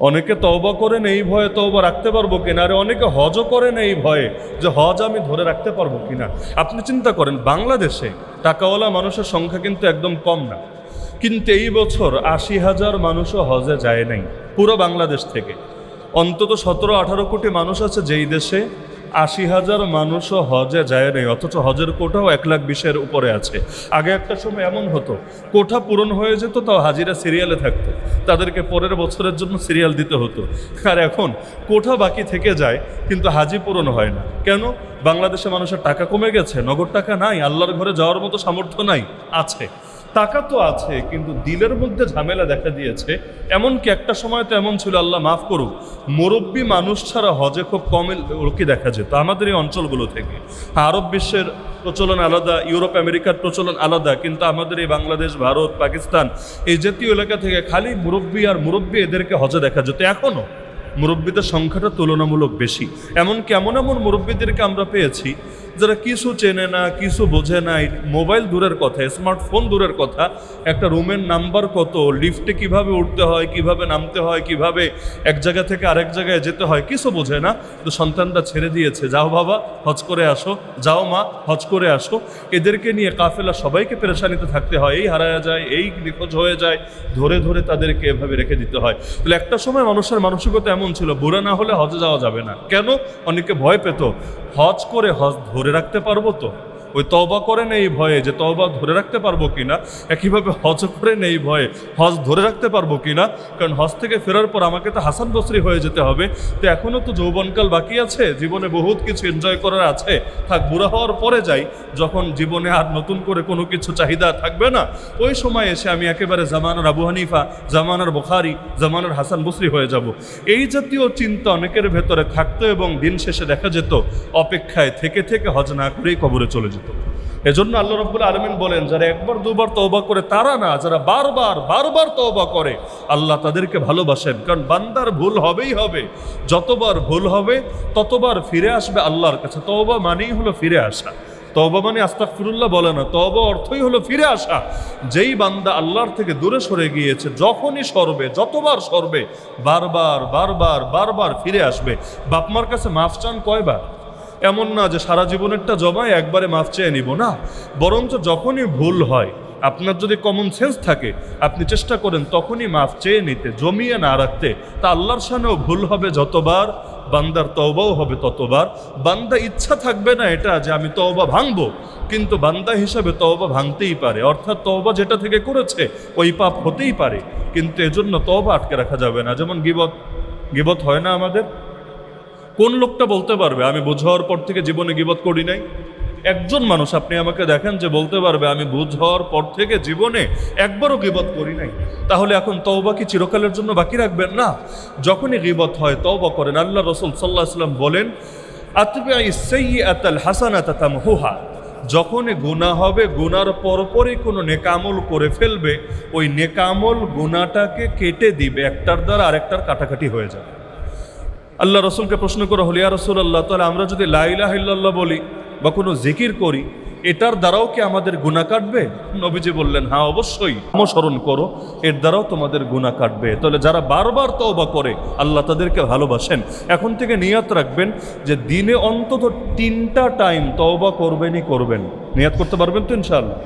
অনেকে তওবা করেন এই ভয়ে তওবা রাখতে পারবো কিনা, আরে অনেকে হজও করেন এই ভয়ে যে হজ আমি ধরে রাখতে পারবো কিনা। আপনি চিন্তা করেন, বাংলাদেশে টাকাওয়ালা মানুষের সংখ্যা কিন্তু একদম কম না, কিন্তু এই বছর ৮০,০০০ মানুষও হজে যায় নাই পুরো বাংলাদেশ থেকে। অন্তত ১৭-১৮ কোটি মানুষ আছে যেই দেশে ৮০,০০০ মানুষও হজে যায় নাই, অথচ হজের কোটাও ১,২০,০০০-এর উপরে আছে। আগে একটা সময় এমন হতো, কোঠা পূরণ হয়ে যেত, তাও হাজিরা সিরিয়ালে থাকতো, তাদেরকে পরের বছরের জন্য সিরিয়াল দিতে হতো। আর এখন কোঠা বাকি থেকে যায় কিন্তু হাজি পূরণ হয় না। কেন? বাংলাদেশে মানুষের টাকা কমে গেছে, নগদ টাকা নাই, আল্লাহর ঘরে যাওয়ার মতো সামর্থ্য নাই। আছে টাকা তো আছে, কিন্তু দিলের মধ্যে ঝামেলা দেখা দিয়েছে। এমনকি একটা সময় তো এমন ছিল, আল্লাহ মাফ করুক, মুরব্বী মানুষ ছাড়া হজে খুব কম লোকই দেখা যেত আমাদের এই অঞ্চলগুলো থেকে। আরব বিশ্বের প্রচলন আলাদা, ইউরোপ আমেরিকার প্রচলন আলাদা, কিন্তু আমাদের এই বাংলাদেশ, ভারত, পাকিস্তান এই জাতীয় এলাকা থেকে খালি মুরব্বী আর মুরব্বী, এদেরকে হজে দেখা যেত। এখনও মুরব্বীদের সংখ্যাটা তুলনামূলক বেশি। এমনকি এমন মুরব্বীদেরকে আমরা পেয়েছি যারা কিছু চেনে না, কিছু বোঝে না, মোবাইল দূরের কথা, স্মার্টফোন দূরের কথা, একটা রুমের নাম্বার কত, লিফটে কিভাবে উঠতে হয়, কিভাবে নামতে হয়, কিভাবে এক জায়গা থেকে আরেক জায়গায় যেতে হয়, কিছু বোঝে না। তো সন্তানরা ছেড়ে দিয়েছে, যাও বাবা হজ করে আসো, যাও মা হজ করে আসো। এদেরকে নিয়ে কাফেলা সবাইকে পেরেশানিতে থাকতে হয়, এই হারায়া যায়, এই নিখোঁজ হয়ে যায়, ধরে ধরে তাদেরকে এভাবে রেখে দিতে হয়। তাহলে একটা সময় মানুষের মানসিকতা এমন ছিল, বুড়া না হলে হজে যাওয়া যাবে না। কেন? অনেকে ভয় পেত, হজ করে হজ ধরে রাখতে পারবো তো, ওই তওবা করেন এই ভয়ে যে তওবা ধরে রাখতে পারবো কিনা। একইভাবে হজ করেন এই ভয়ে হজ ধরে রাখতে পারবো কিনা, কারণ হজ থেকে ফেরার পর আমাকে তো হাসান বসরি হয়ে যেতে হবে। তো এখনও তো যৌবনকাল বাকি আছে, জীবনে বহুত কিছু এনজয় করার আছে, থাক বুড়া হওয়ার পরে যাই, যখন জীবনে আর নতুন করে কোনো কিছু চাহিদা থাকবে না, ওই সময় এসে আমি একেবারে জামানার আবু হানিফা, জামানার বুখারী, জামানার হাসান বসরি হয়ে যাব। এই জাতীয় চিন্তা অনেকের ভেতরে থাকতো এবং দিন শেষে দেখা যেত অপেক্ষায় থেকে থেকে হজ না করেই কবরে চলে যেত। এজন্য আল্লাহ রাব্বুল আলামিন বলেন, যারা একবার দুবার তওবা করে তারা না, যারা বারবার তওবা করে আল্লাহ তাদেরকে ভালোবাসেন। কারণ বান্দার ভুল হবেই হবে, যতবার ভুল হবে ততবার ফিরে আসবে আল্লাহর কাছে। তওবা মানেই হলো ফিরে আসা। তওবা মানে আস্তাগফিরুল্লাহ বলে না, তওবা অর্থই হলো ফিরে আসা। যেই বান্দা আল্লাহর থেকে দূরে সরে গিয়েছে, যখনই সরবে, যতবার সরবে, বারবার ফিরে আসবে। বাপমার কাছে মাফ চান কয়বার? এমন না যে সারা জীবনেরটা জমায় একবারে মাফ চেয়ে নিব, না, বরঞ্চ যখনই ভুল হয়, আপনার যদি কমন সেন্স থাকে, আপনি চেষ্টা করেন তখনই মাফ চেয়ে নিতে, জমিয়ে না রাখতে। তা আল্লাহর সামনেও ভুল হবে যতবার, বান্দার তওবাও হবে ততবার। বান্দা ইচ্ছা থাকবে না এটা যে আমি তওবা ভাঙবো, কিন্তু বান্দা হিসাবে তওবা ভাঙতেই পারে, অর্থাৎ তওবা যেটা থেকে করেছে ওই পাপ হতেই পারে, কিন্তু এজন্য তওবা আটকে রাখা যাবে না। যেমন গিবত হয় না আমাদের, কোন লোকটা বলতে পারবে আমি বুঝ হওয়ার পর থেকে জীবনে গিবত করি নাই? একজন মানুষ আপনি আমাকে দেখেন যে বলতে পারবে আমি বুঝ হওয়ার পর থেকে জীবনে একবারও গিবত করি নাই। তাহলে এখন তওবা কি চিরকালের জন্য বাকি রাখবেন? না, যখনই গিবত হয় তওবা করেন। আল্লাহ রাসূল সাল্লাল্লাহু আলাইহি ওয়াসাল্লাম বলেন, আতবি'is সাইয়্যাতাল হাসানাতা তামহুহা, যখনই গুনাহ হবে, গুনার পরপরই কোনো নেক আমল করে ফেলবে, ওই নেক আমল গুনাহটাকে কেটে দিবে, একটার দ্বারা আরেকটার কাটাকাটি হয়ে যাবে। আল্লাহ রসুলকে প্রশ্ন করা হলো, ইয়া রাসূলুল্লাহ, তাহলে আমরা যদি লা ইলাহা ইল্লাল্লাহ বলি বা কোনো জিকির করি, এটার দ্বারাও কি আমাদের গুনাহ কাটবে? নবীজি বললেন, হ্যাঁ অবশ্যই, অনুসরণ করো, এর দ্বারাও তোমাদের গুনাহ কাটবে। তাহলে যারা বারবার তওবা করে আল্লাহ তাদেরকে ভালোবাসেন। এখন থেকে নিয়ত রাখবেন যে দিনে অন্তত 3টা টাইম তওবা করবেনই করবেন। নিয়ত করতে পারবেন তো ইনশাআল্লাহ?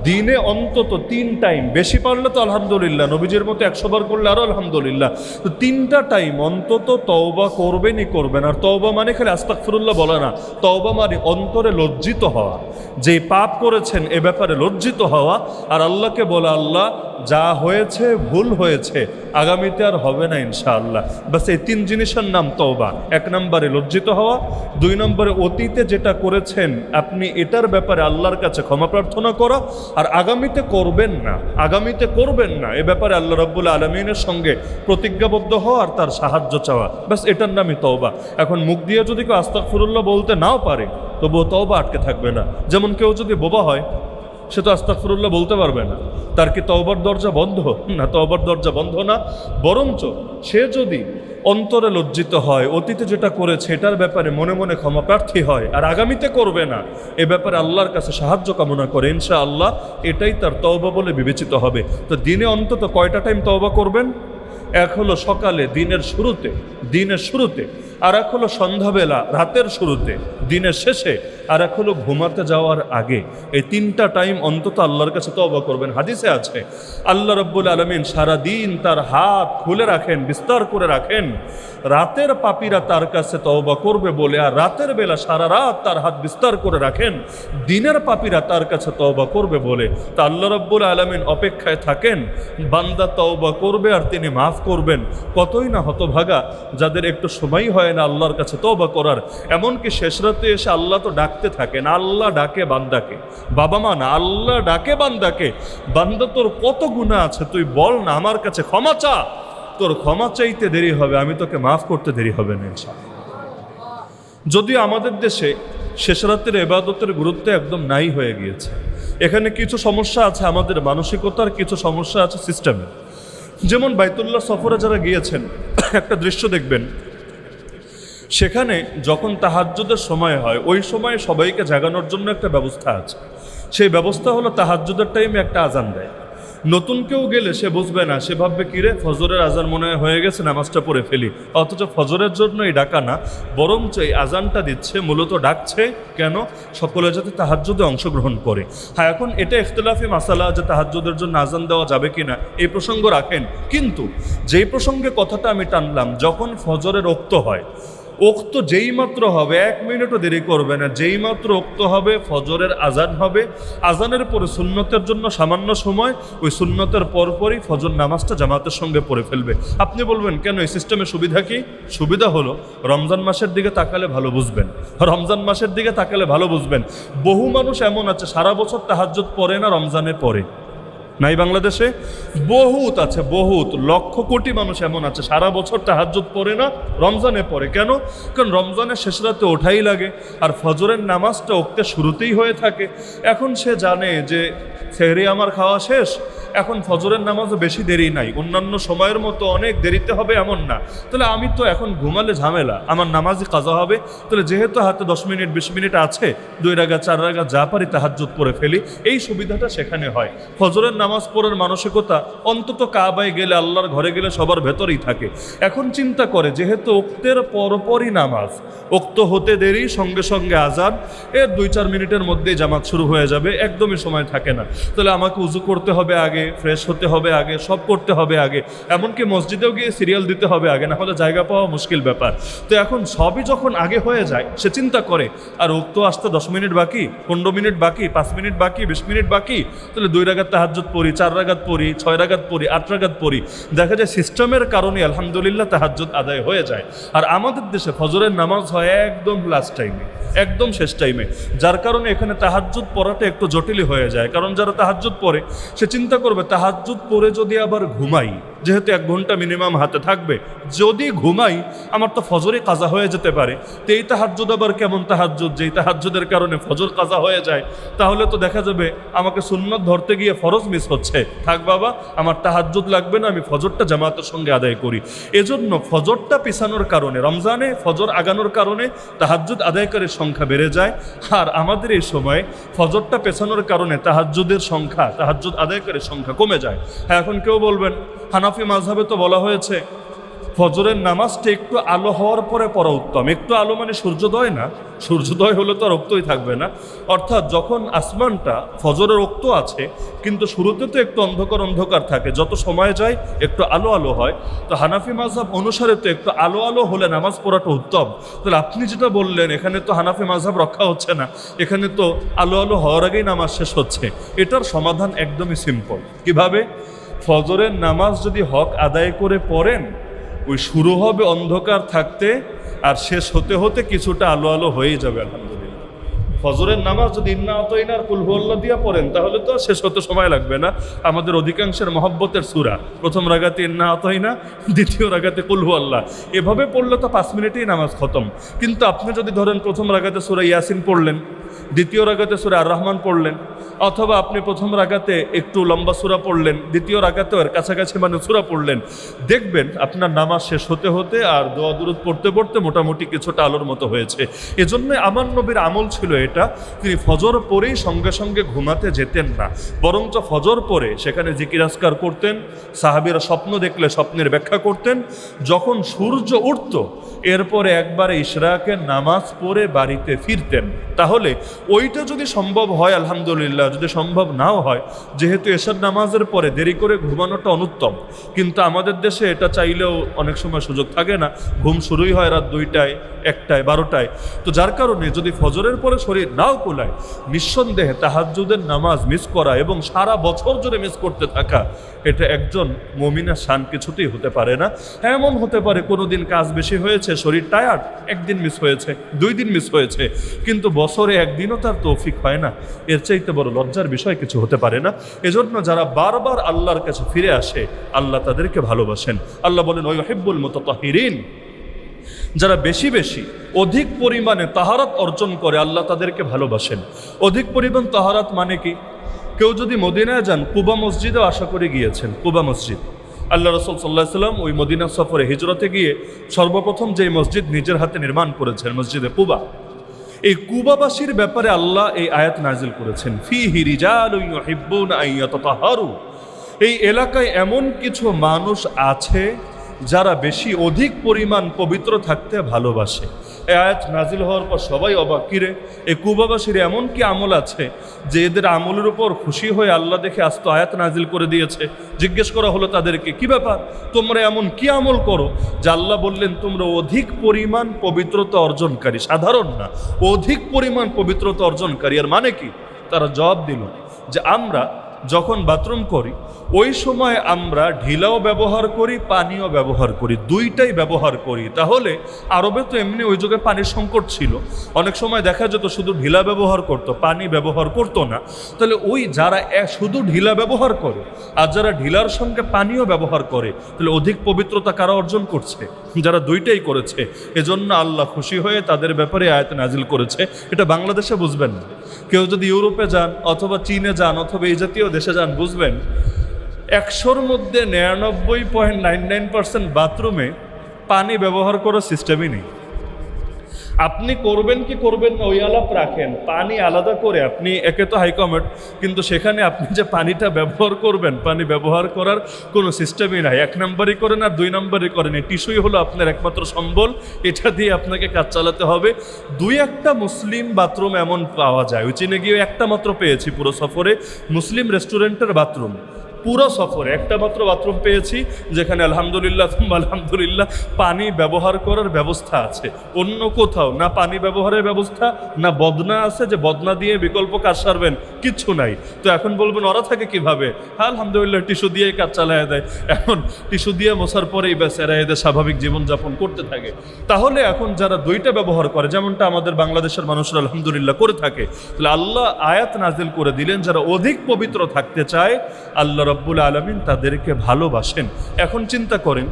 দিনে অন্তত 3 টাইম, বেশি পারলে তো আলহামদুলিল্লাহ, নবীজির মতো 100 বার করলে আরও আলহামদুলিল্লাহ। তো 3টা টাইম অন্তত তওবা করবেনই করবেন। আর তওবা মানে খালি আস্তাগফিরুল্লাহ বলা না, তওবা মানে অন্তরে লজ্জিত হওয়া, যে পাপ করেছেন এ ব্যাপারে লজ্জিত হওয়া, আর আল্লাহকে বলা, আল্লাহ যা হয়েছে ভুল হয়েছে, আগামীতে আর হবে না ইনশাআল্লাহ। বাস এই 3 জিনিসের নাম তওবা। 1 নম্বরে লজ্জিত হওয়া, 2 নম্বরে অতীতে যেটা করেছেন আপনি এটার ব্যাপারে আল্লাহর কাছে ক্ষমা প্রার্থনা করা, আর আগামীতে করবেন না এ ব্যাপারে আল্লাহ রাব্বুল আলামিনের সঙ্গে প্রতিজ্ঞাবদ্ধ হওয়া আর তার সাহায্য চাওয়া। বাস এটার নামই তওবা। এখন মুখ দিয়ে যদি কেউ আস্তাগফিরুল্লাহ বলতে নাও পারে, তবুও তওবা আটকে থাকবে না। যেমন কেউ যদি বোবা হয়, সে তো আস্তাগফিরুল্লাহ বলতে পারবে না, তার কি তওবার দরজা বন্ধ? না, তওবার দরজা বন্ধ না, বরঞ্চ সে যদি অন্তরে লজ্জিত হয়, অতীতে যেটা করেছে এটার ব্যাপারে মনে মনে ক্ষমা প্রার্থী হয়, আর আগামীতে করবে না এ ব্যাপারে আল্লাহর কাছে সাহায্য কামনা করে, ইনশাআল্লাহ এটাই তার তওবা বলে বিবেচিত হবে। তো দিনে অন্তত কয়টা টাইম তওবা করবেন? এক হলো সকালে দিনের শুরুতে, আর এক হলো সন্ধ্যাবেলা রাতের শুরুতে, দিনের শেষে, আর এক হলো ঘুমাতে যাওয়ার আগে। এই তিনটা টাইম অন্তত আল্লাহর কাছে তওবা করবেন। হাদিসে আছে আল্লাহ রাব্বুল আলামিন সারা দিন তার হাত খুলে রাখেন, বিস্তার করে রাখেন, রাতের পাপীরা তার কাছে তওবা করবে বলে, আর রাতের বেলা সারা রাত তার হাত বিস্তার করে রাখেন দিনের পাপীরা তার কাছে তওবা করবে বলে। তা আল্লাহ রাব্বুল আলামিন অপেক্ষায় থাকেন বান্দা তওবা করবে আর তিনি মাফ করবেন। কতই না হতভাগা যাদের একটু সময় হয় না আল্লাহর কাছে তওবা করার। এমনকি শেষ রাতে এসে আল্লাহ তো ডাকতে থাকেন, আল্লাহ ডাকে বান্দাকে, বাবা মা না, আল্লাহ ডাকে বান্দাকে, বান্দা তোর কত গুনাহ আছে তুই বল না, আমার কাছে ক্ষমা চা, তোর ক্ষমা চাইতে দেরি হবে, আমি তোকে মাফ করতে দেরি হবে না ইনশাআল্লাহ। যদিও আমাদের দেশে শেষ রাতের ইবাদতের গুরুত্ব একদম নাই হয়ে গিয়েছে। এখানে কিছু সমস্যা আছে আমাদের মানসিকতার, কিছু সমস্যা আছে সিস্টেমে। যেমন বাইতুল্লাহ সফরে যারা গিয়েছেন একটা দৃশ্য দেখবেন, সেখানে যখন তাহাজ্জুদের সময় হয় ওই সময় সবাইকে জাগানোর জন্য একটা ব্যবস্থা আছে। সেই ব্যবস্থা হলো তাহাজ্জুদের টাইমে একটা আজান দেয়। নতুন কেউ গেলে সে বুঝবে না, সে ভাববে কিরে ফজরের আজান মনে হয়ে গেছে, নামাজটা পড়ে ফেলি। অথচ ফজরের জন্য এই ডাকা না, বরঞ্চ এই আজানটা দিচ্ছে, মূলত ডাকছে কেন, সকলে যাতে তাহাজ্জুদে অংশগ্রহণ করে। হ্যাঁ, এখন এটা ইখতিলাফি মাসালা যে তাহাজ্জুদের জন্য আজান দেওয়া যাবে কিনা, এই প্রসঙ্গ রাখেন। কিন্তু যেই প্রসঙ্গে কথাটা আমি টানলাম, যখন ফজরের ওক্ত হয়, ওক্ত যেই মাত্র হবে, 1 মিনিটও দেরি করবে না, যেই মাত্র ওক্ত হবে ফজরের আজান হবে, আজানের পরে সুন্নতের জন্য সামান্য সময়, ওই সুন্নতের পরপরই ফজর নামাজটা জামাতের সঙ্গে পড়ে ফেলবে। আপনি বলবেন কেন, এই সিস্টেমে সুবিধা কি? সুবিধা হলো রমজান মাসের দিকে তাকালে ভালো বুঝবেন, রমজান মাসের দিকে তাকালে ভালো বুঝবেন। বহু মানুষ এমন আছে সারা বছর তাহাজ্জুদ পড়ে না, রমজানে পড়ে। নাই বাংলাদেশে বহুত আছে, বহুত লক্ষ কোটি মানুষ এমন আছে সারা বছর তাহাজ্জুদ পড়ে না, রমজানে পড়ে। কেন? কারণ রমজানের শেষ রাতে ওঠাই লাগে, আর ফজরের নামাজটা ওক্তে শুরুতেই হয়ে থাকে। এখন সে জানে যে সেহরি আমার খাওয়া শেষ, এখন ফজরের নামাজও বেশি দেরি নাই, অন্যান্য সময়ের মতো অনেক দেরিতে হবে এমন না। তাহলে আমি তো এখন ঘুমালে ঝামেলা, আমার নামাজই কাজা হবে। তাহলে যেহেতু হাতে 10 মিনিট 20 মিনিট আছে, 2 রাকাত 4 রাকাত যা পারি তাহাজ্জুদ পড়ে ফেলি, এই সুবিধাটা সেখানে হয়। ফজরের নামাজ পড়ার মানসিকতা অন্তত কাবায় গেলে, আল্লাহর ঘরে গেলে সবার ভেতরেই থাকে। এখন চিন্তা করে যেহেতু ওক্তের পরপরই নামাজ, ওক্ত হতে দেরি, সঙ্গে সঙ্গে আজান, এর 2-4 মিনিটের মধ্যেই জামাত শুরু হয়ে যাবে, একদমই সময় থাকে না। তাহলে আমাকে উজু করতে হবে আগে, ফ্রেশ হতে হবে আগে, সব করতে হবে আগে, এমনকি মসজিদেও গিয়ে সিরিয়াল দিতে হবে আগে, না হলে জায়গা পাওয়া মুশকিল ব্যাপার। তো এখন সবই যখন আগে হয়ে যায়, সে চিন্তা করে আর ওক্ত আসতে 10 মিনিট বাকি, 15 মিনিট বাকি, 5 মিনিট বাকি, 20 মিনিট বাকি, তাহলে 2 রাকাত তাহাজ্জুদ পড়ি, 4 রাকাত পড়ি, 6 রাকাত পড়ি, 8 রাকাত পড়ি। দেখা যায় সিস্টেমের কারণে আলহামদুলিল্লাহ তাহাজ্জুদ আদায় হয়ে যায়। আর আমাদের দেশে ফজরের নামাজ হয় একদম লাস্ট টাইমে, একদম শেষ টাইমে, যার কারণে এখানে তাহাজ্জুদ পড়াটা একটু জটিলই হয়ে যায়। কারণ যারা তাহাজ্জুদ পড়ে সে চিন্তা করবে তাহাজ্জুদ পড়ে যদি আবার ঘুমাই, যেহেতু 1 ঘন্টা মিনিমাম হাতে থাকবে, যদি ঘুমাই আমার তো ফজরই কাজা হয়ে যেতে পারে। তো এই তাহাজ্জুদ আবার কেমন তাহাজ্জুদ, যেই তাহাজ্জুদের কারণে ফজর কাজা হয়ে যায়, তাহলে তো দেখা যাবে আমাকে সুন্নত ধরতে গিয়ে ফরজ মিস হচ্ছে। থাক বাবা, আমার তাহাজ্জুদ লাগবে না, আমি ফজরটা জামাতের সঙ্গে আদায় করি। এজন্য ফজরটা পিছানোর কারণে, রমজানে ফজর আগানোর কারণে তাহাজ্জুদ আদায়কারীর সংখ্যা বেড়ে যায়। আর আমাদের এই সময় ফজরটা পেছানোর কারণে তাহাজ্জুদের সংখ্যা, তাহাজ্জুদ আদায়কারীর সংখ্যা কমে যায়। হ্যাঁ, এখন কেউ বলবেন হানাফি মাযহাবে তো বলা হয়েছে ফজরের নামাজটা একটু আলো হওয়ার পরে পড়া উত্তম। একটু আলো মানে সূর্যোদয় না, সূর্যোদয় হলে তো আর রক্তই থাকবে না। অর্থাৎ যখন আসমানটা, ফজরের রক্ত আছে কিন্তু শুরুতে তো একটু অন্ধকার অন্ধকার থাকে, যত সময় যায় একটু আলো আলো হয়। তো হানাফি মাযহাব অনুসারে তো একটু আলো আলো হলে নামাজ পড়াটা উত্তম। তাহলে আপনি যেটা বললেন, এখানে তো হানাফি মাযহাব রক্ষা হচ্ছে না, এখানে তো আলো আলো হওয়ার আগেই নামাজ শেষ হচ্ছে। এটার সমাধান একদমই সিম্পল। কিভাবে? ফজরের নামাজ যদি হক আদায় করে পড়েন, ওই শুরু হবে অন্ধকার থাকতে আর শেষ হতে হতে কিছুটা আলো আলো হয়েই যাবে আলহামদুলিল্লাহ। ফজরের নামাজ যদি ইন্না আতাইনা আর কুল হুয়াল্লাহ দিয়া পড়েন, তাহলে তো শেষ হতে সময় লাগবে না। আমাদের অধিকাংশের মহব্বতের সূরা, প্রথম রাকাতে ইন্না আতাইনা, দ্বিতীয় রাকাতে কুল হুয়াল্লাহ, এভাবে পড়লে তো 5 মিনিটেই নামাজ খতম। কিন্তু আপনি যদি ধরেন প্রথম রাকাতে সূরা ইয়াসিন পড়লেন, দ্বিতীয় রাকাতে সূরা আর রহমান পড়লেন, অথবা আপনি প্রথম রাকাতে একটু লম্বা সূরা পড়লেন, দ্বিতীয় রাকাতেও এর কাছাকাছি মানে সূরা পড়লেন, দেখবেন আপনার নামাজ শেষ হতে হতে আর দোয়া দুরূদ পড়তে পড়তে মোটামুটি কিছুটা আলোর মতো হয়েছে। এজন্য আমার নবীর আমল ছিল এটা, তিনি ফজর পরেই সঙ্গে সঙ্গে ঘুমাতে যেতেন না, বরঞ্চ ফজর পরে সেখানে জিকির আজকার করতেন, সাহাবীরা স্বপ্ন দেখলে স্বপ্নের ব্যাখ্যা করতেন। যখন সূর্য উঠত এরপরে একবারে ইশরাকের নামাজ পড়ে বাড়িতে ফিরতেন। তাহলে ওইটা যদি সম্ভব হয় আলহামদুলিল্লাহ, যদি সম্ভব নাও হয়, যেহেতু এশার নামাজের পরে দেরি করে ঘুমানোটা অনুত্তম, কিন্তু আমাদের দেশে এটা চাইলেও অনেক সময় সুযোগ থাকে না, ঘুম শুরুই হয় রাত 2টায়, 1টায়, 12টায়। তো যার কারণে যদি ফজরের পরে শরীর নাও কুলায়, নিঃসন্দেহে তাহাজ্জুদের নামাজ মিস করা এবং সারা বছর জুড়ে মিস করতে থাকা, এটা একজন মুমিনের শান কিছুতেই হতে পারে না। এমন হতে পারে কোনো দিন কাজ বেশি হয়েছে, শরীর টায়ার্ড, একদিন মিস হয়েছে, 2 দিন মিস হয়েছে, কিন্তু বছরে একদিনও তার তৌফিক হয় না। এর চাইতে বড় লজ্জার বিষয় কিছু হতে পারে না। এজন্য যারা বারবার আল্লাহর কাছে ফিরে আসে, আল্লাহ তাদেরকে ভালোবাসেন। আল্লাহ বলেন ওয়া ইউহিব্বুল মুতাতাহহিরিন, যারা বেশি বেশি অধিক পরিমাণে তাহারাত অর্জন করে আল্লাহ তাদেরকে ভালোবাসেন। অধিক পরিমাণ তাহারাত মানে কি? কেউ যদি মদিনায় যান, কুবা মসজিদেও আশা করে গিয়েছেন, কুবা মসজিদ আল্লাহ রাসূল সাল্লাল্লাহু আলাইহি সাল্লাম ওই মদিনা সফরে হিজরতে গিয়ে সর্বপ্রথম যে মসজিদ নিজের হাতে নির্মাণ করেছেন, মসজিদে কুবা। এই কুবাবাসীর ব্যাপারে আল্লাহ এই আয়াত নাজিল করেছেন, ফীহি রিজালুন ইউহিব্বুনা আন ইয়াতাতাহহারু। এই এলাকায় এমন কিছু মানুষ আছে যারা বেশি অধিক পরিমাণ পবিত্র থাকতে ভালোবাসে। এই আয়াত নাজিল হওয়ার পর সবাই অবাক, কিরে এই কুবাবাসীর এমন কি আমল আছে যে এদের আমলের উপর খুশি হয়ে আল্লাহ দেখে আস্ত আয়াত নাজিল করে দিয়েছে। জিজ্ঞেস করা হলো তাদেরকে, কি ব্যাপার, তোমরা এমন কি আমল করো যে আল্লাহ বললেন তোমরা অধিক পরিমাণ পবিত্রতা অর্জনকারী, সাধারণ না, অধিক পরিমাণ পবিত্রতা অর্জনকারী। আর মানে কি? তারা জবাব দিল যে আমরা যখন বাথরুম করি ওই সময় আমরা ঢিলাও ব্যবহার করি, পানিও ব্যবহার করি, দুইটাই ব্যবহার করি। তাহলে আরবে তো এমনি ওই যুগে পানির সংকট ছিল, অনেক সময় দেখা যেত শুধু ঢিলা ব্যবহার করত, পানি ব্যবহার করতো না। তাহলে ওই যারা শুধু ঢিলা ব্যবহার করে আর যারা ঢিলার সঙ্গে পানিও ব্যবহার করে, তাহলে অধিক পবিত্রতা কারা অর্জন করছে? যারা দুইটাই করেছে। এজন্য আল্লাহ খুশি হয়ে তাদের ব্যাপারে আয়াত নাজিল করেছে। এটা বাংলাদেশে বুঝবেন না, কেউ যদি ইউরোপে যান অথবা চীনে যান অথবা এই জাতীয় দেশে যান, বুঝবেন 100-র মধ্যে 99.99% বাথরুমে পানি ব্যবহার করার সিস্টেমই নেই। আপনি করবেন কি করবেন না ওই আলাপ রাখেন, পানি আলাদা করে আপনি একে তো হাইকমেন্ট, কিন্তু সেখানে আপনি যে পানিটা ব্যবহার করবেন, পানি ব্যবহার করার কোনো সিস্টেমই নাই। 1 নম্বরই করেন আর 2 নম্বরই করেন। এই টিস্যুই হলো আপনার একমাত্র সম্বল, এটা দিয়ে আপনাকে কাজ চালাতে হবে। 2-1টা মুসলিম বাথরুম এমন পাওয়া যায়, ওই চীনে গিয়ে একটা মাত্র পেয়েছি পুরো সফরে, মুসলিম রেস্টুরেন্টের বাথরুম। পুরো সফরে একটা মাত্র বাথরুম পেয়েছি যেখানে আলহামদুলিল্লাহ আলহামদুলিল্লাহ পানি ব্যবহার করার ব্যবস্থা আছে। অন্য কোথাও না পানি ব্যবহারের ব্যবস্থা, না বদনা আছে যে বদনা দিয়ে বিকল্প কাজ সারবেন, কিচ্ছু নাই। তো এখন বলবেন ওরা থাকে কিভাবে? আলহামদুলিল্লাহ টিস্যু দিয়েই কাজ চালায় দেয়। এখন টিস্যু দিয়ে মশার পরেই ব্যাস এরা এদের স্বাভাবিক জীবনযাপন করতে থাকে। তাহলে এখন যারা 2টা ব্যবহার করে, যেমনটা আমাদের বাংলাদেশের মানুষরা আলহামদুলিল্লাহ করে থাকে, তাহলে আল্লাহ আয়াত নাজিল করে দিলেন যারা অধিক পবিত্র থাকতে চায় আল্লাহ রব্বুল আলামিন তাদেরকে ভালোবাসেন। এখন চিন্তা করেন,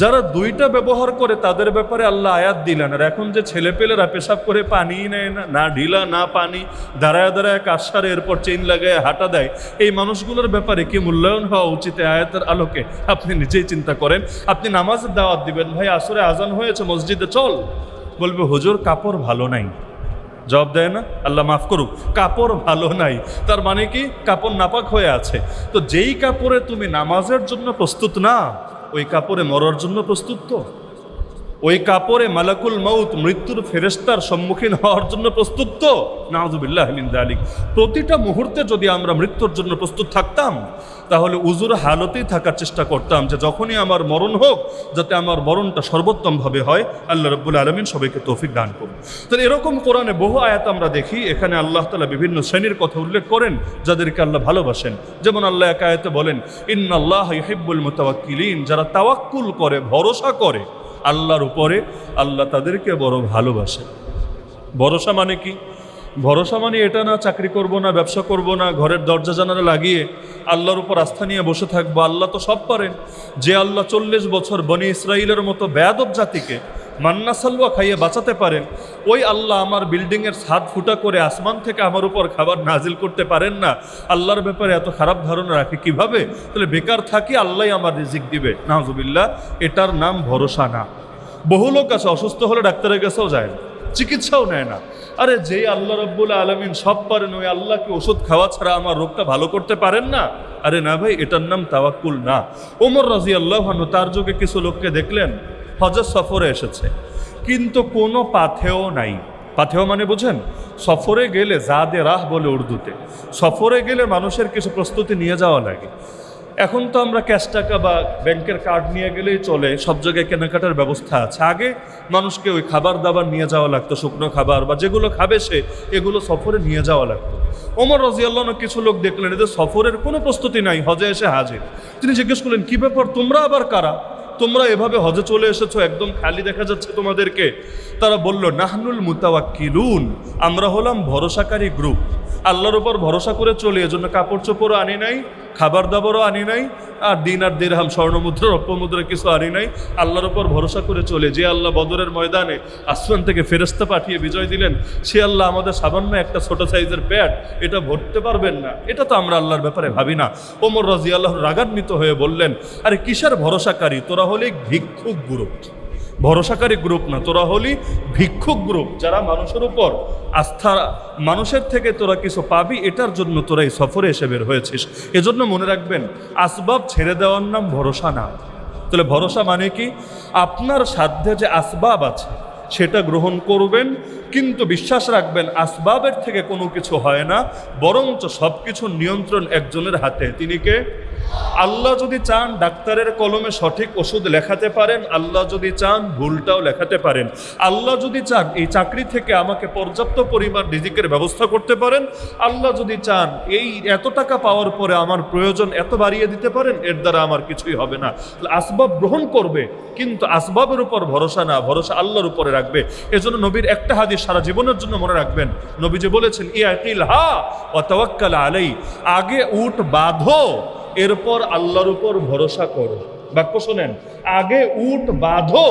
যারা 2টা ব্যবহার করে তাদের ব্যাপারে আল্লাহ আয়াত দিলেন, আর এখন যে ছেলেপেলেরা পেশাব করে পানি নেয় না, না ঢিলা না পানি, দাঁড়ায় দাঁড়ায় কাজ সারে এরপর চেইন লাগায় হাঁটা দেয়, এই মানুষগুলোর ব্যাপারে কি মূল্যায়ন হওয়া উচিত আয়াতের আলোকে? আপনি নিজেই চিন্তা করেন। আপনি নামাজের দাওয়াত দিবেন, ভাই আসরে আজান হয়েছে মসজিদে চল, বলবে হুজুর কাপড় ভালো নাই। জবাব দেয় না, আল্লাহ মাফ করুক, কাপড় ভালো নাই, তার মানে কি কাপড় নাপাক হয়ে আছে। তো যেই কাপড়ে তুমি নামাজের জন্য প্রস্তুত না, ওই কাপড়ে মরার জন্য প্রস্তুত? তো ওই কাপড়ে মালাকুল মউত মৃত্যুর ফেরেশতার সম্মুখীন হওয়ার জন্য প্রস্তুত? তো নাউযুবিল্লাহ মিন যালিক। প্রতিটা মুহূর্তে যদি আমরা মৃত্যুর জন্য প্রস্তুত থাকতাম, তাহলে উজুর হালতেই থাকার চেষ্টা করতাম যে যখনই আমার মরণ হোক যাতে আমার মরণটা সর্বোত্তমভাবে হয়। আল্লাহ রাব্বুল আলামিন সবাইকে তৌফিক দান করুন। তাহলে এরকম কোরআনে বহু আয়াত আমরা দেখি, এখানে আল্লাহ তাআলা বিভিন্ন শ্রেণীর কথা উল্লেখ করেন যাদেরকে আল্লাহ ভালোবাসেন। যেমন আল্লাহ এক আয়াতে বলেন, ইন্নাল্লাহা ইউহিব্বুল মুতাওয়াক্কিলিন, যারা তাওয়াক্কুল করে, ভরসা করে আল্লাহর উপরে, আল্লাহ তাদেরকে বড় ভালোবাসেন। ভরসা মানে কি? ভরসা মানে এটা না চাকরি করব না, ব্যবসা করব না, ঘরের দরজা জানালা লাগিয়ে আল্লাহর উপর আস্থা নিয়ে বসে থাকবো। আল্লাহ তো সব পারেন। যে আল্লাহ 40 বছর বনি ইসরাইলের মতো বেয়াদব জাতিকে মান্না সালওয়া খাইয়ে বাঁচাতে পারেন, ওই আল্লাহ আমার বিল্ডিংয়ের ছাদ ফুটা করে আসমান থেকে আমার উপর খাবার নাজিল করতে পারেন না, আল্লাহর ব্যাপারে এত খারাপ ধারণা রাখি কিভাবে? তাহলে বেকার থাকি, আল্লাহ আমার রিজিক দিবে। নাউজুবিল্লাহ, এটার নাম ভরসা না। বহু লোক আছে অসুস্থ হলে ডাক্তারের কাছেও যায় না, চিকিৎসাও নেয় না। আরে যেই আল্লাহ রাব্বুল আলামিন সব পারেন, ওই আল্লাহকে ওষুধ খাওয়া ছাড়া আমার রোগটা ভালো করতে পারেন না? আরে না ভাই, এটার নাম তাওয়াক্কুল না। ওমর রাদিয়াল্লাহু আনহু তার যুগে কিছু লোককে দেখলেন হজের সফরে এসেছে, কিন্তু কোনো পাথেও নাই। পাথেও মানে বুঝেন? সফরে গেলে জাদে রাহ বলে উর্দুতে, সফরে গেলে মানুষের কিছু প্রস্তুতি নিয়ে যাওয়া লাগে। এখন তো আমরা ক্যাশ টাকা বা ব্যাংকের কার্ড নিয়ে গেলেই চলে, সব জায়গায় কেনাকাটার ব্যবস্থা আছে। আগে মানুষকে ওই খাবার দাবার নিয়ে যাওয়া লাগতো, শুকনো খাবার বা যেগুলো খাবে সে, এগুলো সফরে নিয়ে যাওয়া লাগতো। ওমর রাদিয়াল্লাহু আনহু কিছু লোক দেখলেন এদের সফরের কোনো প্রস্তুতি নাই, হজে এসে হাজির। তিনি জিজ্ঞেস করলেন, কি ব্যাপার, তোমরা আবার কারা? তোমরা এভাবে হজে চলে এসেছো, একদম খালি দেখা যাচ্ছে তোমাদেরকে। তারা বলল, নাহনুল মুতাওয়াক্কিলুন, আমরা হলাম ভরসাকারী গ্রুপ, আল্লাহর উপর ভরসা করে চলি, এজন্য কাপড় চোপড়ও আনি নাই, খাবার দাবারও আনি নাই, আর দিনার দিরহাম স্বর্ণমুদ্রা রৌপ্যমুদ্রা কিছু আনি নাই, আল্লাহর উপর ভরসা করে চলে। যে আল্লাহ বদরের ময়দানে আসমান থেকে ফেরেশতা পাঠিয়ে বিজয় দিলেন, সে আল্লাহ আমাদের সামান্য একটা ছোট সাইজের প্যাড এটা ভরতে পারবেন না, এটা তো আমরা আল্লাহর ব্যাপারে ভাবি না। ওমর রাদিয়াল্লাহু রাগান্বিত হয়ে বললেন, আরে কিসের ভরসাকারী? তোরা হলি ভিক্ষুক গ্রুপ, ভরসাকারী গ্রুপ না, তোরা হলি ভিক্ষুক গ্রুপ, যারা মানুষের উপর আস্থা, মানুষের থেকে তোরা কিছু পাবি এটার জন্য তোরা এই সফরে এসে বের হয়েছিস। এজন্য মনে রাখবেন, আসবাব ছেড়ে দেওয়ার নাম ভরসা না। তাহলে ভরসা মানে কি? আপনার সাধ্যে যে আসবাব আছে সেটা গ্রহণ করবেন, কিন্তু বিশ্বাস রাখবেন আসবাবের থেকে কোনো কিছু হয় না, বরঞ্চ সব কিছুর নিয়ন্ত্রণ একজনের হাতে। তিনি কে? আল্লাহ যদি চান ডাক্তারের কলমে সঠিক ওষুধ লেখাতে পারেন, আল্লাহ যদি চান ভুলটাও লেখাতে পারেন। আল্লাহ যদি চান এই চাকরি থেকে আমাকে পর্যাপ্ত পরিমাণ রিজিকের ব্যবস্থা করতে পারেন, আল্লাহ যদি চান এই এত টাকা পাওয়ার পরে আমার প্রয়োজন এত বাড়িয়ে দিতে পারেন, এর দ্বারা আমার কিছুই হবে না। আসবাব গ্রহণ করবে, কিন্তু আসবাবের উপর ভরসা না, ভরসা আল্লাহর উপরে রাখবে। এজন্য নবীর একটা হাদিস সারা জীবনের জন্য মনে রাখবেন। নবী যে বলেছেন, ইয়াকিল হা ওয়া তাওয়াক্কাল আলাই, আগে উট বাঁধো, এরপর আল্লাহর উপর ভরসা করো। বাক্য শোনেন, আগে উট বাঁধো,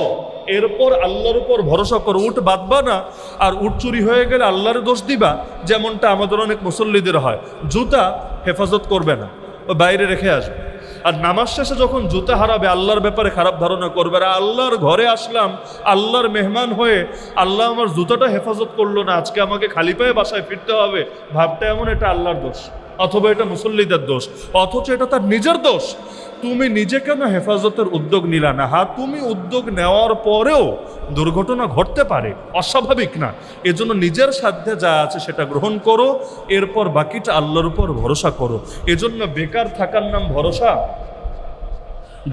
এরপর আল্লাহর উপর ভরসা করো। উট বাঁধবা না আর উট চুরি হয়ে গেলে আল্লাহর দোষ দিবা, যেমনটা আমাদের অনেক মুসল্লিদের হয়। জুতা হেফাজত করবে না, ও বাইরে রেখে আসবে, আর নামাজ শেষে যখন জুতা হারাবে আল্লাহর ব্যাপারে খারাপ ধারণা করবে। আর আল্লাহর ঘরে আসলাম আল্লাহর মেহমান হয়ে, আল্লাহ আমার জুতাটা হেফাজত করলো না, আজকে আমাকে খালি পায়ে বাসায় ফিরতে হবে, ভাবটা এমন এটা আল্লাহর দোষ, অথবা এটা মুসল্লিদের দোষ, অথচ এটা তার নিজের দোষ। তুমি নিজে কেন হেফাজতের উদ্যোগ নিলা না? হ্যাঁ, তুমি উদ্যোগ নেওয়ার পরেও দুর্ঘটনা ঘটতে পারে, অস্বাভাবিক না। এজন্য নিজের সাধ্যে যা আছে সেটা গ্রহণ করো, এরপর বাকিটা আল্লাহর উপর ভরসা করো। এজন্য বেকার থাকার নাম ভরসা,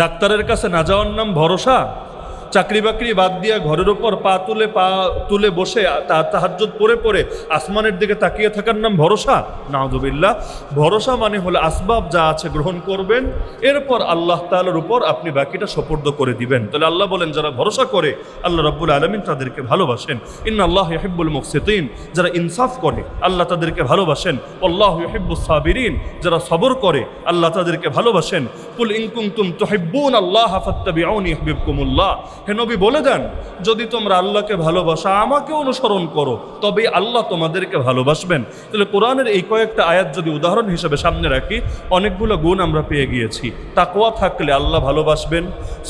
ডাক্তারের কাছে না যাওয়ার নাম ভরসা, চাকরি বাকরি বাদ দিয়া ঘরের উপর পা তুলে বসে তাহাজ্জুদ পড়ে আসমানের দিকে তাকিয়ে থাকার নাম ভরসা? নাউযুবিল্লাহ। ভরসা মানে হলো আসবাব যা আছে গ্রহণ করবেন, এরপর আল্লাহ তাআলার উপর আপনি বাকিটা সুপর্দ করে দিবেন। তাহলে আল্লাহ বলেন, যারা ভরসা করে আল্লাহ রাব্বুল আলামিন তাদেরকে ভালোবাসেন। ইন্নাল্লাহা ইউহিব্বুল মুকসিতিন, যারা ইনসাফ করে আল্লাহ তাদেরকে ভালোবাসেন। আল্লাহু ইউহিব্বুস সাবিরিন, যারা সবর করে আল্লাহ তাদেরকে ভালোবাসেন। কুল ইন কুনতুম তুহিব্বুনাল্লাহা ফাত্তাবিউনি ইউহিব্বুকুমুল্লাহ, হে নবী বলে দেন, যদি তোমরা আল্লাহকে ভালোবাসা আমাকে অনুসরণ করো, তবে আল্লাহ তোমাদেরকে ভালোবাসবেন। তাহলে কোরআনের এই কয়েকটা আয়াত যদি উদাহরণ হিসেবে সামনে রাখি, অনেকগুলো গুণ আমরা পেয়ে গিয়েছি। তাকওয়া থাকলে আল্লাহ ভালোবাসবেন,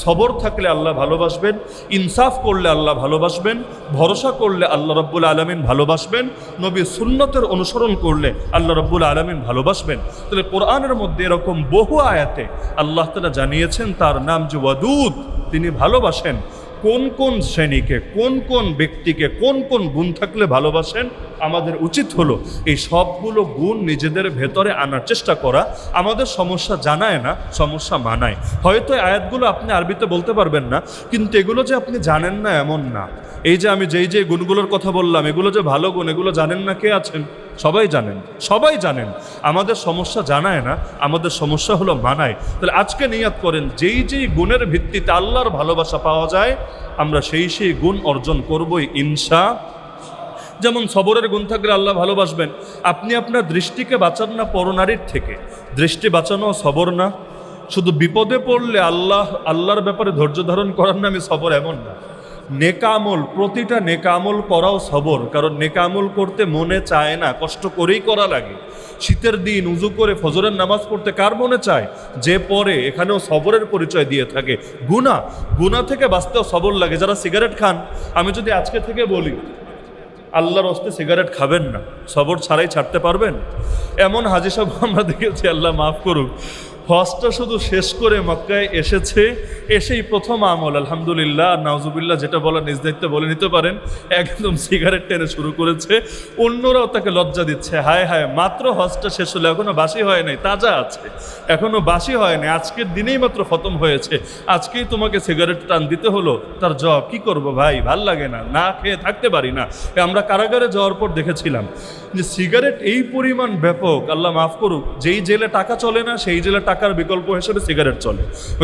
সবর থাকলে আল্লাহ ভালোবাসবেন, ইনসাফ করলে আল্লাহ ভালোবাসবেন, ভরসা করলে আল্লাহ রাব্বুল আলামিন ভালোবাসবেন, নবীর সুন্নতের অনুসরণ করলে আল্লাহ রাব্বুল আলামিন ভালোবাসবেন। তাহলে কোরআনের মধ্যে এরকম বহু আয়াতে আল্লাহ তাআলা জানিয়েছেন তার নাম যে ওয়াদুদ, তিনি ভালোবাসেন। কোন কোন শ্রেণীকে, কোন কোন ব্যক্তিকে, কোন কোন গুণ থাকলে ভালোবাসেন, আমাদের উচিত হলো এই সবগুলো গুণ নিজেদের ভেতরে আনার চেষ্টা করা। আমাদের সমস্যা জানায় না, সমস্যা মানায়। হয়তো আয়াতগুলো আপনি আরবিতে বলতে পারবেন না, কিন্তু এগুলো যে আপনি জানেন না এমন না। এই যে আমি যেই গুণগুলোর কথা বললাম, এগুলো যে ভালো গুণ, এগুলো জানেন না কে আছেন? সবাই জানেন, সবাই জানেন। আমাদের সমস্যা জানায় না, আমাদের সমস্যা হলো মানায়। তাহলে আজকে নিয়াত করেন, যেই গুণের ভিত্তিতে আল্লাহর ভালোবাসা পাওয়া যায়, আমরা সেই গুণ অর্জন করবই ইনশা। যেমন সবরের গুণ থাকলে আল্লাহ ভালোবাসবেন। আপনি আপনার দৃষ্টিকে বাঁচান না পরনারীর থেকে, দৃষ্টি বাঁচানো সবর না। শুধু বিপদে পড়লে আল্লাহর ব্যাপারে ধৈর্য ধারণ করার নামে সবর, এমন না। নেকামল, প্রতিটা নেকামল করাও সবর, কারণ নেকামল করতে মনে চায় না, কষ্ট করেই করা লাগে। শীতের দিন উজু করে ফজরের নামাজ পড়তে কার মনে চায়? যে পড়ে, এখানেও সবরের পরিচয় দিয়ে থাকে। গুনাহ থেকে বাঁচতেও সবর লাগে। যারা সিগারেট খান, আমি যদি আজকে থেকে বলি আল্লাহর হস্তে সিগারেট খাবেন না, সবর ছাড়াই ছাড়তে পারবেন? এমন হাজি সাহেব আমরা দেখেছি, আল্লাহ মাফ করুক, হজটা শুধু শেষ করে মক্কায় এসেছে, এসেই প্রথম আমল আলহামদুলিল্লাহ নাউজুবিল্লাহ যেটা বলা নিজ দায়িত্বে বলে নিতে পারেন, একদম সিগারেট টেনে শুরু করেছে। অন্যরাও তাকে লজ্জা দিচ্ছে, হায় হায় মাত্র হজটা শেষ হলো, এখনো বাসি হয় নাই, তাজা আছে, এখনো বাসি হয় নাই, আজকের দিনেই মাত্র খতম হয়েছে, আজকেই তোমাকে সিগারেট টান দিতে হলো। তার জবাব, কি করব ভাই, ভাল লাগে না, না খেয়ে থাকতে পারি না। আমরা কারাগারে যাওয়ার পর দেখেছিলাম যে সিগারেট এই পরিমাণ ব্যাপক, আল্লাহ মাফ করুক, যেই জেলে টাকা চলে না সেই জেলে টাকার বিকল্প হিসেবে সিগারেট চলে।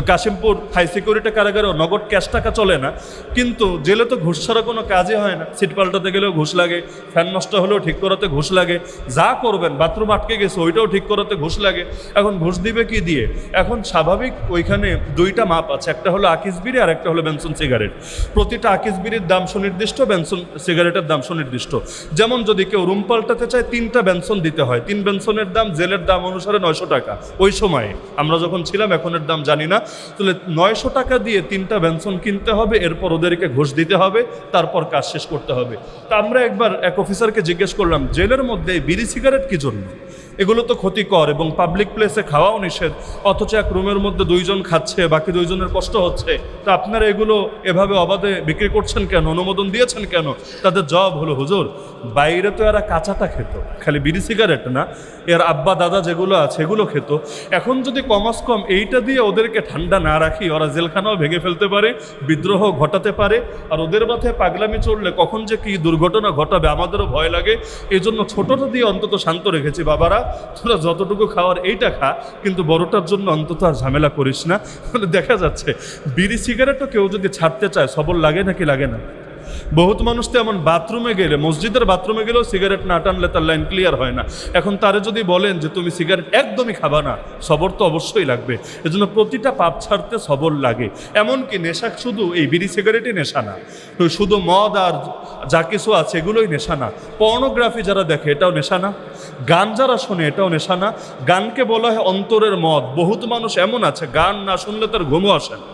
কাশিমপুর হাই সিকিউরিটি কারাগারেও নগদ ক্যাশ টাকা চলে না, কিন্তু জেলে তো ঘুষ ছাড়া কোনো কাজই হয় না। সিট পাল্টাতে গেলেও ঘুষ লাগে, ফ্যান নষ্ট হলেও ঠিক করাতে ঘুষ লাগে, যা করবেন, বাথরুম আটকে গেছে ওইটাও ঠিক করাতে ঘুষ লাগে। এখন ঘুষ দিবে কি দিয়ে? এখন স্বাভাবিক ওইখানে দুইটা মাপ আছে, একটা হলো আকিস বিড়ি আর একটা হলো বেনসন সিগারেট। প্রতিটা আকিস বিড়ির দাম সুনির্দিষ্ট, বেনসন সিগারেটের দাম সুনির্দিষ্ট। যেমন যদি কেউ রুম পাল্টাতে চায় 3টা বেনসন দিতে হয়, 3 বেনসনের দাম জেলের দাম অনুসারে 900 টাকা। ওই সময়ে আমরা যখন ছিলাম, এখনের দাম জানি না, তাহলে 900 টাকা দিয়ে 3টা বেনসন কিনতে হবে, এরপর ওদেরকে ঘুষ দিতে হবে, তারপর কাজ শেষ করতে হবে। তা আমরা একবার এক অফিসারকে জিজ্ঞেস করলাম, জেলের মধ্যে বিড়ি সিগারেট কি জন্য? এগুলো তো ক্ষতিকর এবং পাবলিক প্লেসে খাওয়াও নিষেধ, অথচ এক রুমের মধ্যে 2 জন খাচ্ছে, বাকি 2 জনের কষ্ট হচ্ছে, তো আপনারা এগুলো এভাবে অবাধে বিক্রি করছেন কেন, অনুমোদন দিয়েছেন কেন? তাদের জবাব হলো, হুজুর বাইরে তো এরা কাঁচাটা খেত, খালি বিড়ি সিগারেট না, এর আব্বা দাদা যেগুলো আছে এগুলো খেত। এখন যদি কমাস কম এইটা দিয়ে ওদেরকে ঠান্ডা না রাখি, ওরা জেলখানাও ভেঙে ফেলতে পারে, বিদ্রোহ ঘটাতে পারে, আর ওদের মাথায় পাগলামি চললে কখন যে কি দুর্ঘটনা ঘটাবে আমাদেরও ভয় লাগে। এই জন্য ছোটটা দিয়ে অন্তত শান্ত রেখেছি, বাবারা তোরা যতটুকু খাওয়ার এইটা খা, কিন্তু বড়টার জন্য অন্তত আর ঝামেলা করিস না। মানে দেখা যাচ্ছে বিড়ি সিগারেটও কেউ যদি ছাড়তে চায় সবল লাগে নাকি লাগে না? বহুত মানুষ তো এমন বাথরুমে গেলে, মসজিদের বাথরুমে গেলেও সিগারেট না টানলে তার লাইন ক্লিয়ার হয় না। এখন তারে যদি বলেন যে তুমি সিগারেট একদমই খাবা না, সবর তো অবশ্যই লাগবে। এজন্য প্রতিটা পাপ ছাড়তে সবর লাগে। এমনকি নেশা শুধু এই বিড়ি সিগারেটই নেশা না, তো শুধু মদ আর যা কিছু আছে এগুলোই নেশা না। পর্নোগ্রাফি যারা দেখে এটাও নেশা না, গান যারা শোনে এটাও নেশা না। গানকে বলা হয় অন্তরের মদ। বহুত মানুষ এমন আছে গান না শুনলে তার ঘুমও আসে না,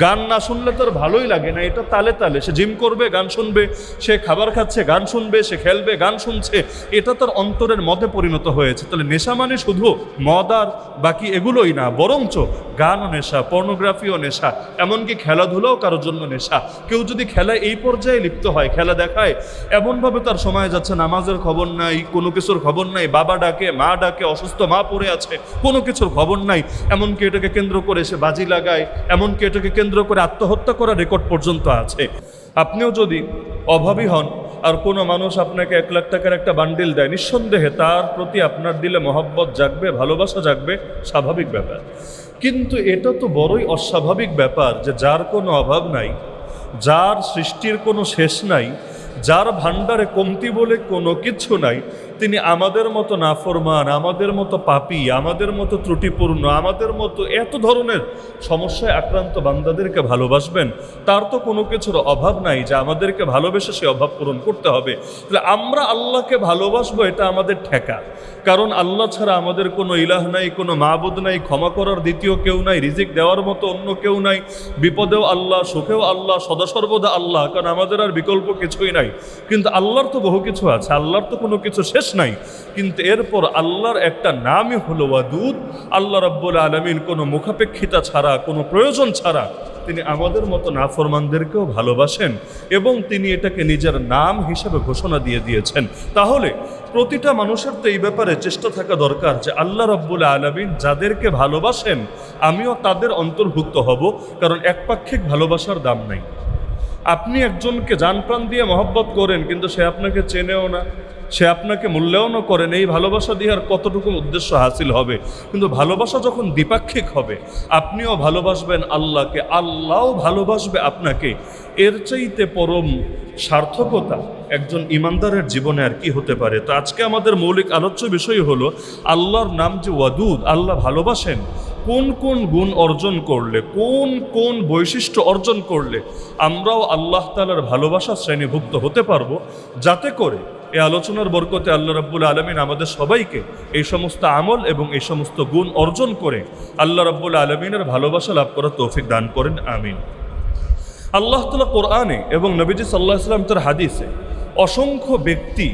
গান না শুনলে তার ভালোই লাগে না, এটা তালে তালে সে জিম করবে গান শুনবে, সে খাবার খাচ্ছে গান শুনবে, সে খেলবে গান শুনছে, এটা তার অন্তরের মদে পরিণত হয়েছে। তাহলে নেশা মানে শুধু মদ আর বাকি এগুলোই না, বরঞ্চ গানও নেশা, পর্নোগ্রাফিও নেশা, এমনকি খেলাধুলাও কারোর জন্য নেশা। কেউ যদি খেলায় এই পর্যায়ে লিপ্ত হয়, খেলা দেখায়, এমনভাবে তার সময় যাচ্ছে, নামাজের খবর নাই, কোনো কিছুর খবর নাই, বাবা ডাকে মা ডাকে, অসুস্থ মা পড়ে আছে, কোনো কিছুর খবর নাই, এমনকি এটাকে কেন্দ্র করে সে বাজি লাগায়, এমনকি এটাকে কেন্দ্র করে আত্মহত্যা করার রেকর্ড পর্যন্ত আছে। আপনিও যদি অভাবী হন আর কোনো মানুষ আপনাকে 1 লাখ টাকার একটা বান্ডিল দেয়, নিঃসন্দেহে তার প্রতি আপনার দিলে মহব্বত জাগবে, ভালোবাসা জাগবে, স্বাভাবিক ব্যাপার। কিন্তু এটা তো বড়ই অস্বাভাবিক ব্যাপার যে যার কোনো অভাব নাই, যার সৃষ্টির কোনো শেষ নাই, যার ভাণ্ডারে কমতি বলে কোনো কিছু নাই, তিনি আমাদের মতো নাফরমান, আমাদের মতো পাপী, আমাদের মতো ত্রুটিপূর্ণ, আমাদের মতো এত ধরনের সমস্যায় আক্রান্ত বান্দাদেরকে ভালোবাসবেন। তার তো কোনো কিছুর অভাব নাই যে আমাদেরকে ভালোবেসে সে অভাব পূরণ করতে হবে। তাহলে আমরা আল্লাহকে ভালোবাসবো, এটা আমাদের ঠেকা। কারণ আল্লাহ ছাড়া আমাদের কোনো ইলাহ নাই, কোনো মাবুদ নাই, ক্ষমা করার দ্বিতীয় কেউ নাই, রিজিক দেওয়ার মতো অন্য কেউ নাই, বিপদেও আল্লাহ, সুখেও আল্লাহ, সদা সর্বদা আল্লাহ, কারণ আমাদের আর বিকল্প কিছুই নাই। কিন্তু আল্লাহর তো বহু কিছু আছে, আল্লাহর তো কোনো কিছু শেষ নাই। কিন্তু এরপর আল্লাহর একটা নামই হলো ওয়াদুদ। আল্লাহ রাব্বুল আলামিন কোনো মুখাপেক্ষিতা ছাড়া, কোনো প্রয়োজন ছাড়া তিনি আমাদের মতো নাফরমানদেরকেও ভালোবাসেন এবং তিনি এটাকে নিজের নাম হিসেবে ঘোষণা দিয়ে দিয়েছেন। তাহলে প্রতিটা মানুষের তো এই ব্যাপারে চেষ্টা থাকা দরকার যে আল্লাহ রাব্বুল আলামিন যাদেরকে ভালোবাসেন আমিও তাদের অন্তর্ভুক্ত হব, কারণ একপাক্ষিক ভালোবাসার দাম নাই। আপনি একজনকে জান প্রাণ দিয়ে মহব্বত করেন, কিন্তু সে আপনাকে চেনেও না, সে আপনাকে মূল্যায়নও করেন, এই ভালোবাসা দিয়ে আর কতটুকু উদ্দেশ্য হাসিল হবে? কিন্তু ভালোবাসা যখন দ্বিপাক্ষিক হবে, আপনিও ভালোবাসবেন আল্লাহকে, আল্লাহও ভালোবাসবে আপনাকে, এর চাইতে পরম সার্থকতা একজন ইমানদারের জীবনে আর কি হতে পারে? তো আজকে আমাদের মৌলিক আলোচ্য বিষয় হলো আল্লাহর নাম যে ওয়াদুদ, আল্লাহ ভালোবাসেন, কোন কোন গুণ অর্জন করলে, কোন কোন বৈশিষ্ট্য অর্জন করলে আমরাও আল্লাহ তাআলার ভালোবাসা শ্রেণীভুক্ত হতে পারবো, যাতে করে এই আলোচনার বরকতে আল্লাহ রাব্বুল আলামিন আমাদের সবাইকে এই সমস্ত আমল এবং এই সমস্ত গুণ অর্জন করে আল্লাহ রাব্বুল আলামিনের ভালোবাসা লাভ করার তৌফিক দান করেন, আমিন। আল্লাহ তাআলা কোরআনে এবং নবীজি সাল্লাল্লাহু আলাইহি ওয়াসাল্লাম তার হাদিসে অসংখ্য ব্যক্তি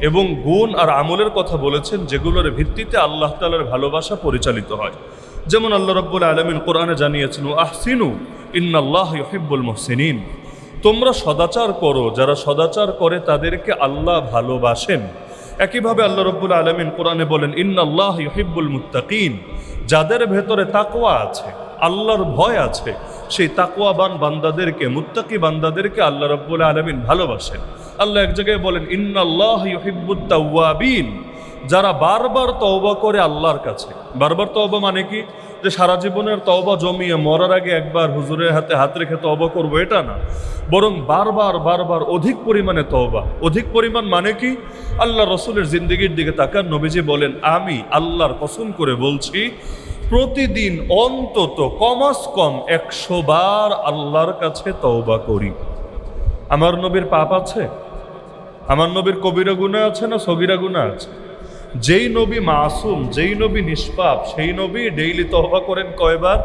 এবং গুণ আর আমলের কথা বলেছেন, যেগুলোর ভিত্তিতে আল্লাহ তাআলার ভালোবাসা পরিচালিত হয়। যেমন আল্লাহ রাব্বুল আলামিন কোরআনে জানিয়েছেন, আহসিনু ইন্নাল্লাহ ইউহিব্বুল মুহসিনিন, তোমরা সদাচার করো, যারা সদাচার করে তাদেরকে আল্লাহ ভালোবাসেন। একইভাবে আল্লাহ রাব্বুল আলামিন কোরআনে বলেন, ইন্নাল্লাহ ইউহিব্বুল মুত্তাকিন, যাদের ভেতরে তাকওয়া আছে, আল্লাহর ভয় আছে, সেই তাকওয়াবান বান্দাদেরকে, মুত্তাকি বান্দাদেরকে আল্লাহ রাব্বুল আলামিন ভালোবাসেন। আল্লাহ এক জায়গায় বলেন, ইন্নাল্লাহ ইউহিব্বুত তাওয়াবিন, যারা বারবার তওবা করে আল্লাহর কাছে। বারবার তওবা মানে কি? যে সারা জীবনের তওবা জমিয়ে মরার আগে একবার হুজুরের হাতে হাত রেখে তওবা করবো, এটা না, বরং বারবার বারবার অধিক পরিমাণে তওবা। অধিক পরিমাণ মানে কি? আল্লাহ রসুলের জিন্দেগির দিকে তাকান, নবীজি বলেন, আমি আল্লাহর কসম করে বলছি, প্রতিদিন অন্তত কমাস কম 100 বার আল্লাহর কাছে তওবা করি। আমার নবীর পাপ আছে? আমার নবীর কবিরা গুনাহ আছে না সগীরা গুনাহ আছে? যেই নবী মাসুম, যেই নবী নিষ্পাপ, সেই নবী ডেইলি তওবা করেন কয়বার?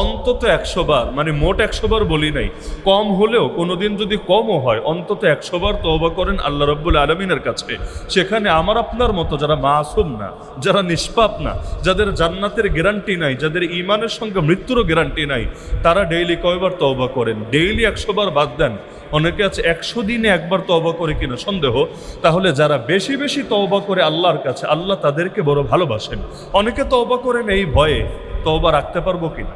অন্তত 100 বার। মানে মোট 100 বার বলি নাই, কম হলেও কোনোদিন যদি কমও হয়, অন্তত 100 বার তওবা করেন আল্লাহ রাব্বুল আলামিনের কাছে। সেখানে আমার আপনার মতো যারা মাসুম না, যারা নিষ্পাপ না, যাদের জান্নাতের গ্যারান্টি নাই, যাদের ঈমানের সঙ্গে মৃত্যুরও গ্যারান্টি নাই, তারা ডেইলি কয়বার তওবা করেন? ডেইলি 100 বার বাদ দেন, অনেকে আছে 100 দিনে একবার তওবা করে কিনা সন্দেহ। তাহলে যারা বেশি বেশি তওবা করে আল্লাহর কাছে, আল্লাহ তাদেরকে বড় ভালোবাসেন। অনেকে তওবা করেন এই ভয়ে, তওবা রাখতে পারবো কিনা।